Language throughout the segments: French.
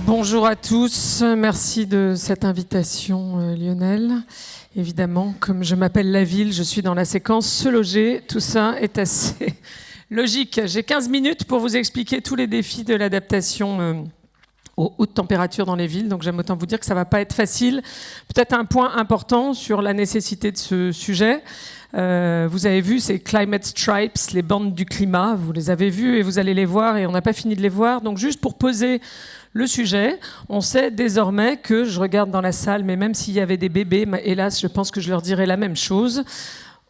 Bonjour à tous, merci de cette invitation Lionel. Évidemment, comme je m'appelle la ville, je suis dans la séquence se loger, tout ça est assez logique. J'ai 15 minutes pour vous expliquer tous les défis de l'adaptation aux hautes températures dans les villes, donc j'aime autant vous dire que ça ne va pas être facile. Peut-être un point important sur la nécessité de ce sujet. Vous avez vu ces Climate Stripes, les bandes du climat, vous les avez vues et vous allez les voir et on n'a pas fini de les voir. Donc juste pour poser le sujet, on sait désormais que, je regarde dans la salle, mais même s'il y avait des bébés, hélas, je pense que je leur dirais la même chose,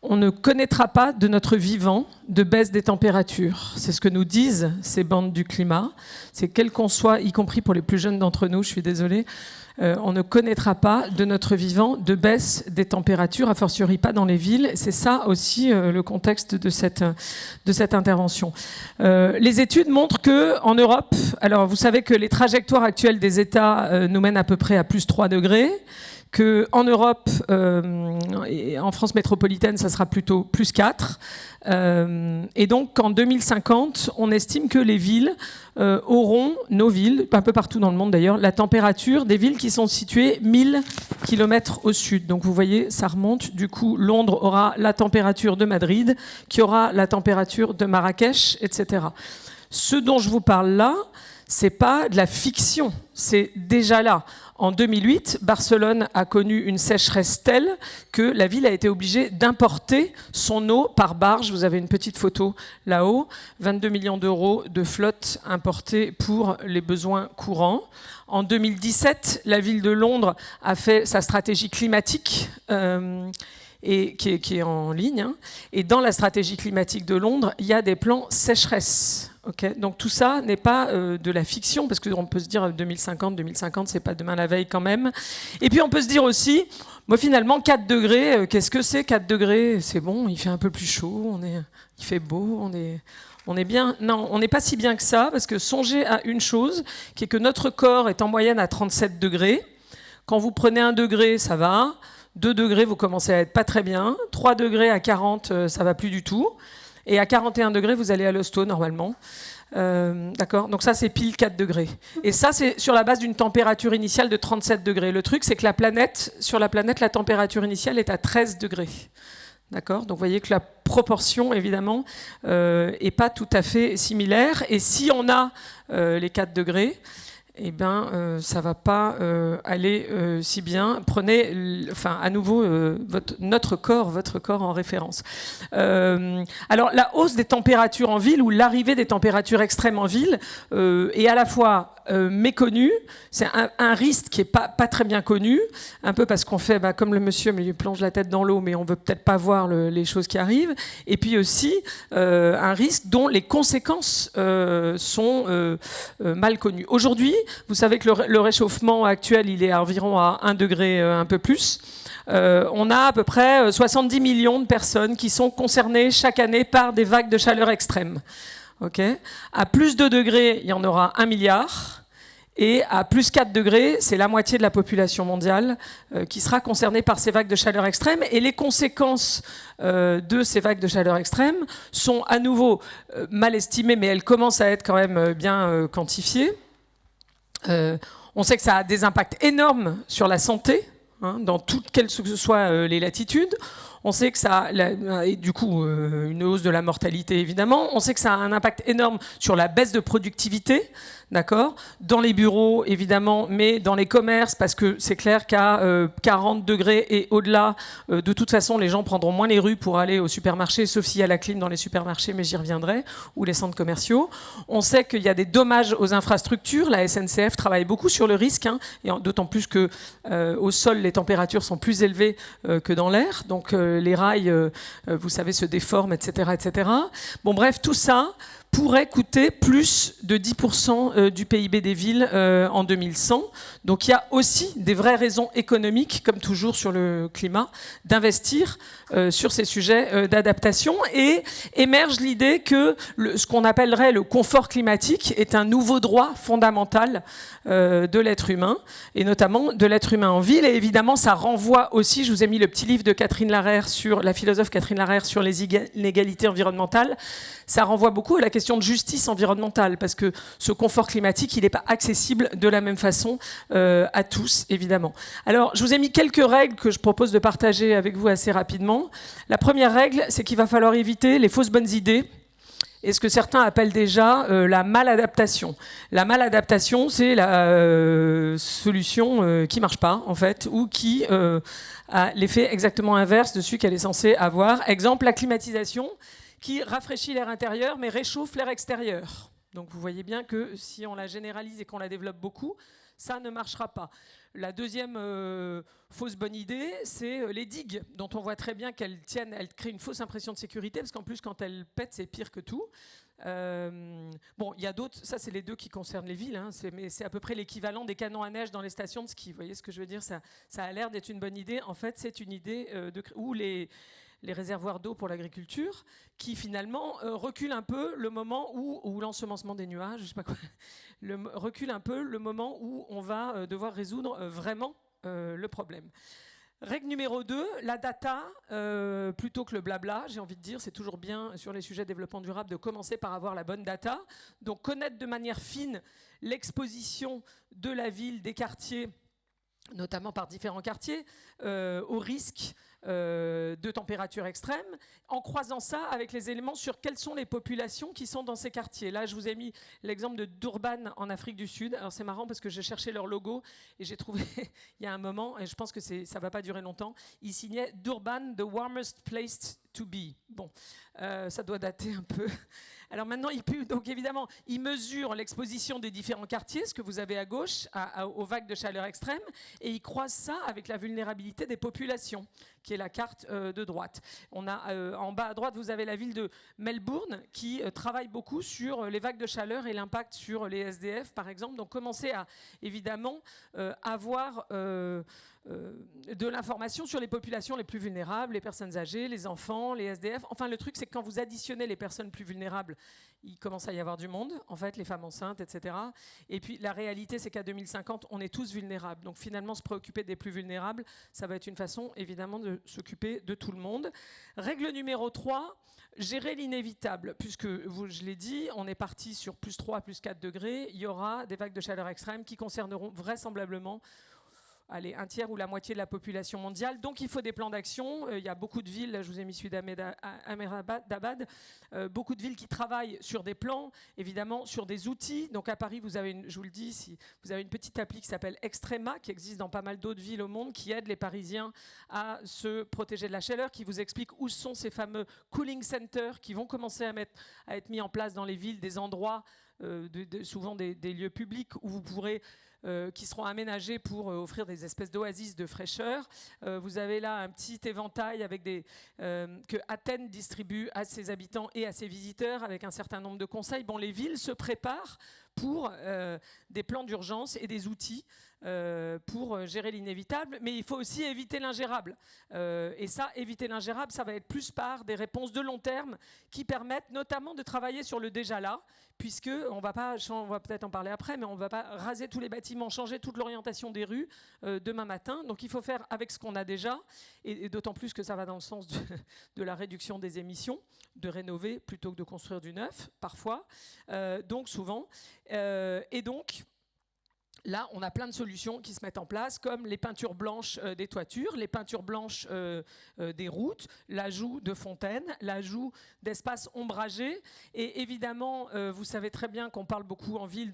on ne connaîtra pas de notre vivant de baisse des températures. C'est ce que nous disent ces bandes du climat. C'est quel qu'on soit, y compris pour les plus jeunes d'entre nous, je suis désolée, on ne connaîtra pas de notre vivant de baisse des températures, a fortiori pas dans les villes. C'est ça aussi le contexte de cette intervention. Les études montrent qu'en Europe, alors vous savez que les trajectoires actuelles des États nous mènent à peu près à plus 3 degrés, qu'en Europe et en France métropolitaine, ça sera plutôt plus 4. Et donc qu'en 2050, on estime que les villes auront, nos villes, un peu partout dans le monde d'ailleurs, la température des villes qui sont situées 1000 km au sud. Donc vous voyez, ça remonte. Du coup, Londres aura la température de Madrid, qui aura la température de Marrakech, etc. Ce dont je vous parle là, c'est pas de la fiction, c'est déjà là. En 2008, Barcelone a connu une sécheresse telle que la ville a été obligée d'importer son eau par barge. Vous avez une petite photo là-haut. 22 millions d'euros de flotte importée pour les besoins courants. En 2017, la ville de Londres a fait sa stratégie climatique et qui est en ligne. Et dans la stratégie climatique de Londres, il y a des plans sécheresse. Okay, donc tout ça n'est pas de la fiction, parce qu'on peut se dire 2050, c'est pas demain la veille quand même. Et puis on peut se dire aussi, moi finalement 4 degrés, qu'est-ce que c'est 4 degrés? C'est bon, il fait un peu plus chaud, il fait beau, on est bien. Non, on n'est pas si bien que ça, parce que songez à une chose, qui est que notre corps est en moyenne à 37 degrés. Quand vous prenez 1 degré, ça va. 2 degrés, vous commencez à être pas très bien. 3 degrés à 40, ça va plus du tout. Et à 41 degrés, vous allez à l'hosto normalement. D'accord ? Donc ça, c'est pile 4 degrés. Et ça, c'est sur la base d'une température initiale de 37 degrés. Le truc, c'est que sur la planète, la température initiale est à 13 degrés. D'accord ? Donc vous voyez que la proportion, évidemment, n'est pas tout à fait similaire. Et si on a les 4 degrés, eh bien, ça ne va pas aller si bien. Prenez, à nouveau, votre corps en référence. Alors, la hausse des températures en ville ou l'arrivée des températures extrêmes en ville est à la fois méconnue, c'est un risque qui n'est pas très bien connu, un peu parce qu'on fait comme le monsieur, mais il plonge la tête dans l'eau, mais on ne veut peut-être pas voir les choses qui arrivent, et puis aussi un risque dont les conséquences sont mal connues. Aujourd'hui, vous savez que le réchauffement actuel, il est environ à 1 degré, un peu plus. On a à peu près 70 millions de personnes qui sont concernées chaque année par des vagues de chaleur extrêmes. Okay. À plus de degrés, il y en aura 1 milliard. Et à plus 4 degrés, c'est la moitié de la population mondiale qui sera concernée par ces vagues de chaleur extrêmes. Et les conséquences de ces vagues de chaleur extrêmes sont à nouveau mal estimées, mais elles commencent à être quand même bien quantifiées. On sait que ça a des impacts énormes sur la santé, dans toutes quelles que soient les latitudes. On sait que ça a, et du coup, une hausse de la mortalité, évidemment. On sait que ça a un impact énorme sur la baisse de productivité, d'accord ? Dans les bureaux, évidemment, mais dans les commerces, parce que c'est clair qu'à 40 degrés et au-delà, de toute façon, les gens prendront moins les rues pour aller au supermarché, sauf s'il y a la clim dans les supermarchés, mais j'y reviendrai, ou les centres commerciaux. On sait qu'il y a des dommages aux infrastructures. La SNCF travaille beaucoup sur le risque, et d'autant plus qu'au sol, les températures sont plus élevées que dans l'air. Donc, les rails, vous savez, se déforment, etc., etc. Bon, bref, tout ça pourrait coûter plus de 10% du PIB des villes en 2100. Donc il y a aussi des vraies raisons économiques, comme toujours sur le climat, d'investir sur ces sujets d'adaptation. Et émerge l'idée que ce qu'on appellerait le confort climatique est un nouveau droit fondamental de l'être humain, et notamment de l'être humain en ville. Et évidemment, ça renvoie aussi, je vous ai mis le petit livre de Catherine Larrère, la philosophe Catherine Larrère sur les inégalités environnementales, ça renvoie beaucoup à la question question de justice environnementale, parce que ce confort climatique, il n'est pas accessible de la même façon à tous, évidemment. Alors, je vous ai mis quelques règles que je propose de partager avec vous assez rapidement. La première règle, c'est qu'il va falloir éviter les fausses bonnes idées et ce que certains appellent déjà la maladaptation. La maladaptation, c'est la solution qui ne marche pas, en fait, ou qui a l'effet exactement inverse de celui qu'elle est censée avoir. Exemple, la climatisation, qui rafraîchit l'air intérieur, mais réchauffe l'air extérieur. Donc vous voyez bien que si on la généralise et qu'on la développe beaucoup, ça ne marchera pas. La deuxième fausse bonne idée, c'est les digues, dont on voit très bien qu'elles tiennent, elles créent une fausse impression de sécurité, parce qu'en plus, quand elles pètent, c'est pire que tout. Bon, il y a d'autres, ça c'est les deux qui concernent les villes, hein, mais c'est à peu près l'équivalent des canons à neige dans les stations de ski. Vous voyez ce que je veux dire, ça a l'air d'être une bonne idée. En fait, c'est une idée où les réservoirs d'eau pour l'agriculture, qui finalement reculent un peu le moment où l'ensemencement des nuages, je sais pas quoi, recule un peu le moment où on va devoir résoudre vraiment le problème. Règle numéro 2, la data plutôt que le blabla, j'ai envie de dire, c'est toujours bien sur les sujets de développement durable de commencer par avoir la bonne data. Donc connaître de manière fine l'exposition de la ville, des quartiers, notamment par différents quartiers, au risque de températures extrêmes, en croisant ça avec les éléments sur quelles sont les populations qui sont dans ces quartiers. Là, je vous ai mis l'exemple de Durban en Afrique du Sud. Alors c'est marrant parce que j'ai cherché leur logo et j'ai trouvé, il y a un moment, et je pense que ça ne va pas durer longtemps, ils signaient Durban, the warmest place to be. Bon, ça doit dater un peu. Alors maintenant, donc évidemment, ils mesurent l'exposition des différents quartiers, ce que vous avez à gauche, aux vagues de chaleur extrême, et ils croisent ça avec la vulnérabilité des populations, qui est la carte de droite. On a, en bas à droite, vous avez la ville de Melbourne, qui travaille beaucoup sur les vagues de chaleur et l'impact sur les SDF, par exemple. Donc commencez à, évidemment, avoir de l'information sur les populations les plus vulnérables, les personnes âgées, les enfants, les SDF. Enfin, le truc, c'est que quand vous additionnez les personnes plus vulnérables, il commence à y avoir du monde, en fait, les femmes enceintes, etc. Et puis, la réalité, c'est qu'à 2050, on est tous vulnérables. Donc, finalement, se préoccuper des plus vulnérables, ça va être une façon, évidemment, de s'occuper de tout le monde. Règle numéro 3, gérer l'inévitable. Puisque, je l'ai dit, on est parti sur plus 3, plus 4 degrés. Il y aura des vagues de chaleur extrêmes qui concerneront vraisemblablement un tiers ou la moitié de la population mondiale. Donc il faut des plans d'action. Il y a beaucoup de villes, je vous ai mis celui d'Ahmedabad, beaucoup de villes qui travaillent sur des plans, évidemment sur des outils. Donc à Paris, vous avez, je vous le dis, vous avez une petite appli qui s'appelle Extrema, qui existe dans pas mal d'autres villes au monde, qui aide les Parisiens à se protéger de la chaleur, qui vous explique où sont ces fameux cooling centers qui vont commencer à être mis en place dans les villes, des endroits, souvent des lieux publics où vous pourrez qui seront aménagés pour offrir des espèces d'oasis de fraîcheur. Vous avez là un petit éventail avec que Athènes distribue à ses habitants et à ses visiteurs avec un certain nombre de conseils. Bon, les villes se préparent pour des plans d'urgence et des outils pour gérer l'inévitable, mais il faut aussi éviter l'ingérable. Et ça, éviter l'ingérable, ça va être plus par des réponses de long terme qui permettent notamment de travailler sur le déjà là, puisque on va peut-être en parler après, mais on ne va pas raser tous les bâtiments, changer toute l'orientation des rues demain matin. Donc il faut faire avec ce qu'on a déjà, et d'autant plus que ça va dans le sens de la réduction des émissions, de rénover plutôt que de construire du neuf, parfois, donc souvent. Et donc, là, on a plein de solutions qui se mettent en place, comme les peintures blanches des toitures, les peintures blanches des routes, l'ajout de fontaines, l'ajout d'espaces ombragés. Et évidemment, vous savez très bien qu'on parle beaucoup en ville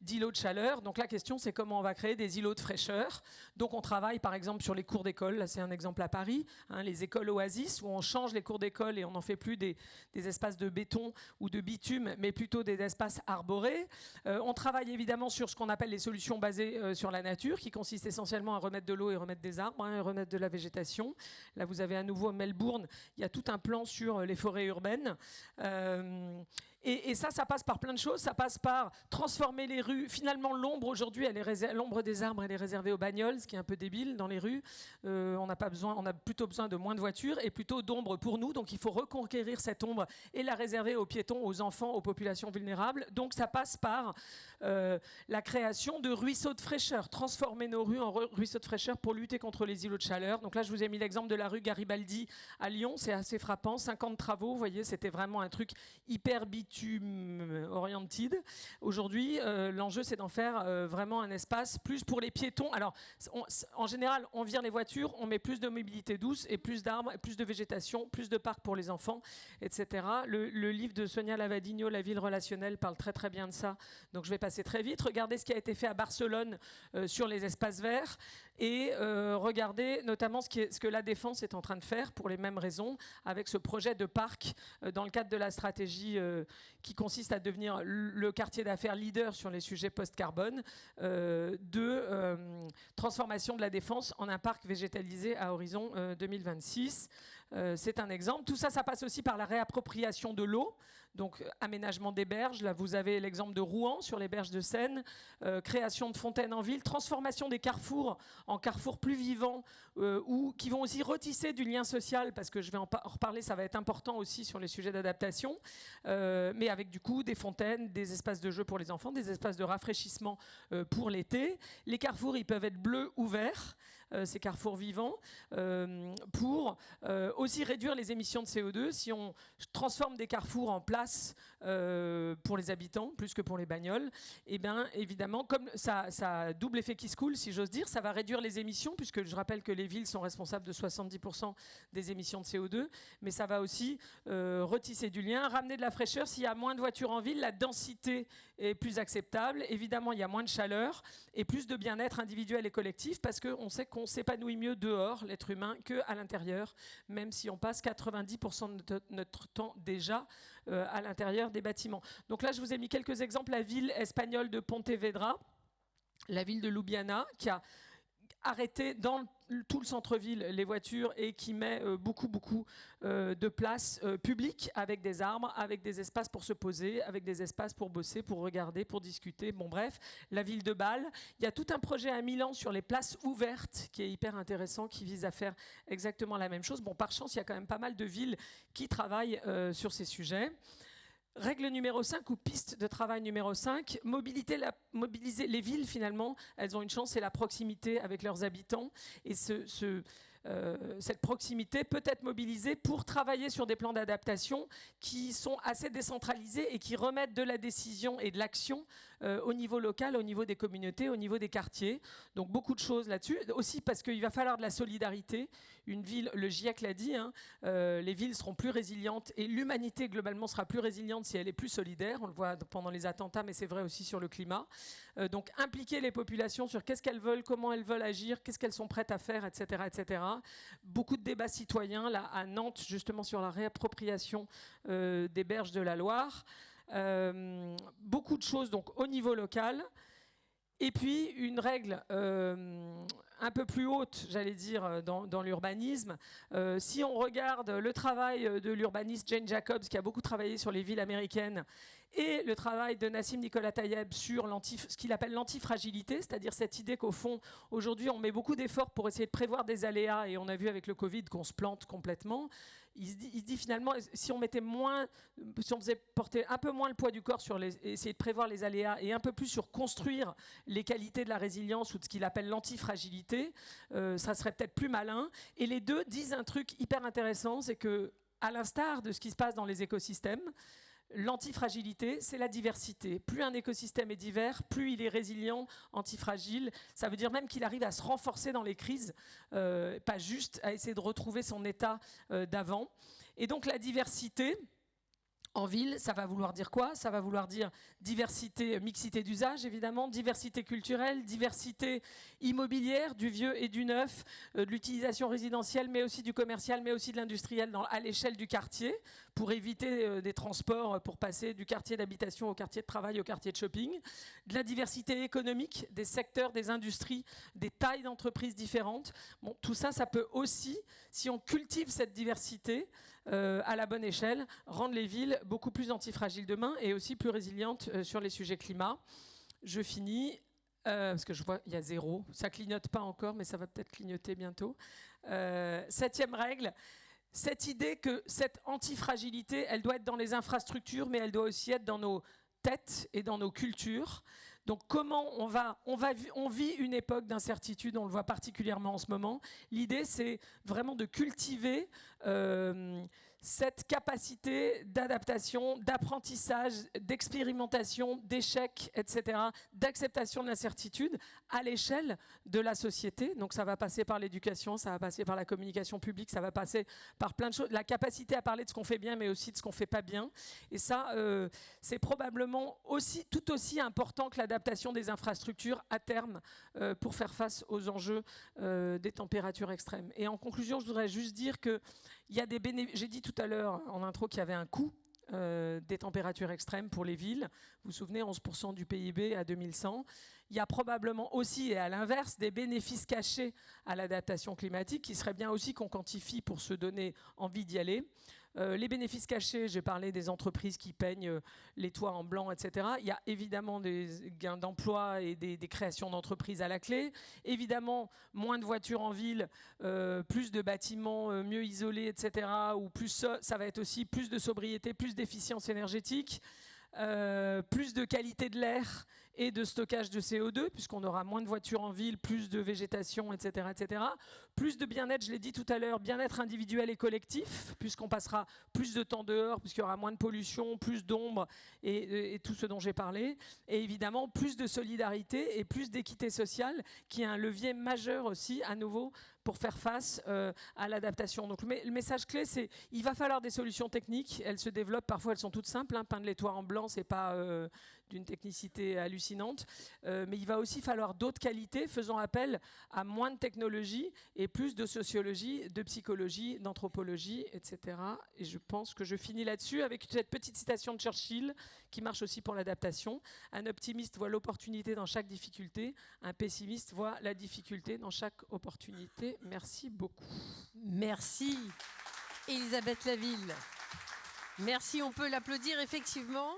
d'îlots de chaleur. Donc la question, c'est comment on va créer des îlots de fraîcheur. Donc on travaille par exemple sur les cours d'école. Là, c'est un exemple à Paris, hein, les écoles oasis, où on change les cours d'école et on n'en fait plus des espaces de béton ou de bitume, mais plutôt des espaces arborés. On travaille évidemment sur ce qu'on appelle les solutions basées sur la nature, qui consiste essentiellement à remettre de l'eau et remettre des arbres, hein, et remettre de la végétation. Là, vous avez à nouveau Melbourne, il y a tout un plan sur les forêts urbaines. Et ça passe par plein de choses. Ça passe par transformer les rues. Finalement, l'ombre aujourd'hui, l'ombre des arbres, elle est réservée aux bagnoles, ce qui est un peu débile dans les rues. On a plutôt besoin de moins de voitures et plutôt d'ombre pour nous. Donc il faut reconquérir cette ombre et la réserver aux piétons, aux enfants, aux populations vulnérables. Donc ça passe par la création de ruisseaux de fraîcheur. Transformer nos rues en ruisseaux de fraîcheur pour lutter contre les îlots de chaleur. Donc là, je vous ai mis l'exemple de la rue Garibaldi à Lyon. C'est assez frappant. 50 travaux, vous voyez, c'était vraiment un truc hyper bitume, costume oriented. Aujourd'hui, l'enjeu, c'est d'en faire vraiment un espace plus pour les piétons. Alors, en général, on vire les voitures, on met plus de mobilité douce et plus d'arbres, plus de végétation, plus de parcs pour les enfants, etc. Le livre de Sonia Lavadino, La ville relationnelle, parle très très bien de ça. Donc, je vais passer très vite. Regardez ce qui a été fait à Barcelone sur les espaces verts et regardez notamment ce que la Défense est en train de faire pour les mêmes raisons avec ce projet de parc dans le cadre de la stratégie qui consiste à devenir le quartier d'affaires leader sur les sujets post-carbone de transformation de la Défense en un parc végétalisé à horizon 2026. C'est un exemple. Tout ça, ça passe aussi par la réappropriation de l'eau, donc aménagement des berges. Là, vous avez l'exemple de Rouen sur les berges de Seine, création de fontaines en ville, transformation des carrefours en carrefours plus vivants ou qui vont aussi retisser du lien social, parce que je vais en reparler, ça va être important aussi sur les sujets d'adaptation, mais avec du coup des fontaines, des espaces de jeu pour les enfants, des espaces de rafraîchissement pour l'été. Les carrefours, ils peuvent être bleus ou verts, ces carrefours vivants, pour aussi réduire les émissions de CO2. Si on transforme des carrefours en place pour les habitants, plus que pour les bagnoles, et bien évidemment, comme ça a double effet qui se coule, si j'ose dire, ça va réduire les émissions, puisque je rappelle que les villes sont responsables de 70% des émissions de CO2, mais ça va aussi retisser du lien, ramener de la fraîcheur. S'il y a moins de voitures en ville, la densité est plus acceptable. Évidemment, il y a moins de chaleur et plus de bien-être individuel et collectif, parce qu'on sait qu'on s'épanouit mieux dehors, l'être humain, qu'à l'intérieur, même si on passe 90% de notre temps déjà à l'intérieur des bâtiments. Donc là, je vous ai mis quelques exemples. La ville espagnole de Pontevedra, la ville de Ljubljana, qui a arrêté dans tout le centre-ville les voitures et qui met beaucoup de places publiques avec des arbres, avec des espaces pour se poser, avec des espaces pour bosser, pour regarder, pour discuter. Bon bref, la ville de Bâle. Il y a tout un projet à Milan sur les places ouvertes qui est hyper intéressant, qui vise à faire exactement la même chose. Bon, par chance, il y a quand même pas mal de villes qui travaillent sur ces sujets. Règle numéro 5 ou piste de travail numéro 5, mobiliser les villes finalement, elles ont une chance, c'est la proximité avec leurs habitants. Et cette proximité peut être mobilisée pour travailler sur des plans d'adaptation qui sont assez décentralisés et qui remettent de la décision et de l'action au niveau local, au niveau des communautés, au niveau des quartiers. Donc beaucoup de choses là-dessus. Aussi parce qu'il va falloir de la solidarité. Une ville, le GIEC l'a dit, les villes seront plus résilientes et l'humanité globalement sera plus résiliente si elle est plus solidaire. On le voit pendant les attentats, mais c'est vrai aussi sur le climat. Donc impliquer les populations sur qu'est-ce qu'elles veulent, comment elles veulent agir, qu'est-ce qu'elles sont prêtes à faire, etc., etc. Beaucoup de débats citoyens là à Nantes, justement sur la réappropriation des berges de la Loire. Beaucoup de choses donc au niveau local. Et puis une règle un peu plus haute, j'allais dire, dans l'urbanisme. Si on regarde le travail de l'urbaniste Jane Jacobs, qui a beaucoup travaillé sur les villes américaines, et le travail de Nassim Nicolas Tayeb sur ce qu'il appelle l'antifragilité, c'est-à-dire cette idée qu'au fond, aujourd'hui, on met beaucoup d'efforts pour essayer de prévoir des aléas, et on a vu avec le Covid qu'on se plante complètement. Il se dit finalement, si on faisait porter un peu moins le poids du corps sur essayer de prévoir les aléas, et un peu plus sur construire les qualités de la résilience ou de ce qu'il appelle l'antifragilité, ça serait peut-être plus malin. Et les deux disent un truc hyper intéressant, c'est que, à l'instar de ce qui se passe dans les écosystèmes, l'antifragilité, c'est la diversité. Plus un écosystème est divers, plus il est résilient, antifragile. Ça veut dire même qu'il arrive à se renforcer dans les crises, pas juste à essayer de retrouver son état d'avant. Et donc la diversité, en ville, ça va vouloir dire quoi? Ça va vouloir dire diversité, mixité d'usage, évidemment, diversité culturelle, diversité immobilière, du vieux et du neuf, de l'utilisation résidentielle, mais aussi du commercial, mais aussi de l'industriel à l'échelle du quartier, pour éviter des transports, pour passer du quartier d'habitation au quartier de travail, au quartier de shopping. De la diversité économique, des secteurs, des industries, des tailles d'entreprises différentes. Bon, tout ça, ça peut aussi, si on cultive cette diversité à la bonne échelle, rendre les villes beaucoup plus antifragiles demain et aussi plus résilientes sur les sujets climat. Je finis, parce que je vois il y a 0. Ça clignote pas encore, mais ça va peut-être clignoter bientôt. 7e règle, cette idée que cette antifragilité, elle doit être dans les infrastructures, mais elle doit aussi être dans nos têtes et dans nos cultures. Donc comment on vit une époque d'incertitude, on le voit particulièrement en ce moment. L'idée, c'est vraiment de cultiver cette capacité d'adaptation, d'apprentissage, d'expérimentation, d'échec, etc., d'acceptation de l'incertitude à l'échelle de la société. Donc ça va passer par l'éducation, ça va passer par la communication publique, ça va passer par plein de choses. La capacité à parler de ce qu'on fait bien, mais aussi de ce qu'on fait pas bien. Et ça, c'est probablement tout aussi important que l'adaptation des infrastructures à terme pour faire face aux enjeux des températures extrêmes. Et en conclusion, je voudrais juste dire que il y a des bénéfices. J'ai dit tout à l'heure en intro qu'il y avait un coût des températures extrêmes pour les villes. Vous vous souvenez, 11% du PIB à 2100. Il y a probablement aussi, et à l'inverse, des bénéfices cachés à l'adaptation climatique qui serait bien aussi qu'on quantifie pour se donner envie d'y aller. Les bénéfices cachés, j'ai parlé des entreprises qui peignent les toits en blanc, etc. Il y a évidemment des gains d'emploi et des créations d'entreprises à la clé. Évidemment, moins de voitures en ville, plus de bâtiments mieux isolés, etc. Ou ça va être aussi plus de sobriété, plus d'efficience énergétique. Plus de qualité de l'air et de stockage de CO2, puisqu'on aura moins de voitures en ville, plus de végétation, etc., etc. Plus de bien-être, je l'ai dit tout à l'heure, bien-être individuel et collectif, puisqu'on passera plus de temps dehors, puisqu'il y aura moins de pollution, plus d'ombre et tout ce dont j'ai parlé. Et évidemment, plus de solidarité et plus d'équité sociale, qui est un levier majeur aussi, à nouveau, pour faire face à l'adaptation. Donc le message clé, c'est il va falloir des solutions techniques. Elles se développent, parfois elles sont toutes simples. Peindre les toits en blanc, c'est pas d'une technicité hallucinante. Mais il va aussi falloir d'autres qualités, faisant appel à moins de technologie et plus de sociologie, de psychologie, d'anthropologie, etc. Et je pense que je finis là-dessus avec cette petite citation de Churchill qui marche aussi pour l'adaptation. Un optimiste voit l'opportunité dans chaque difficulté. Un pessimiste voit la difficulté dans chaque opportunité. Merci beaucoup. Merci, Elisabeth Laville. Merci, on peut l'applaudir effectivement.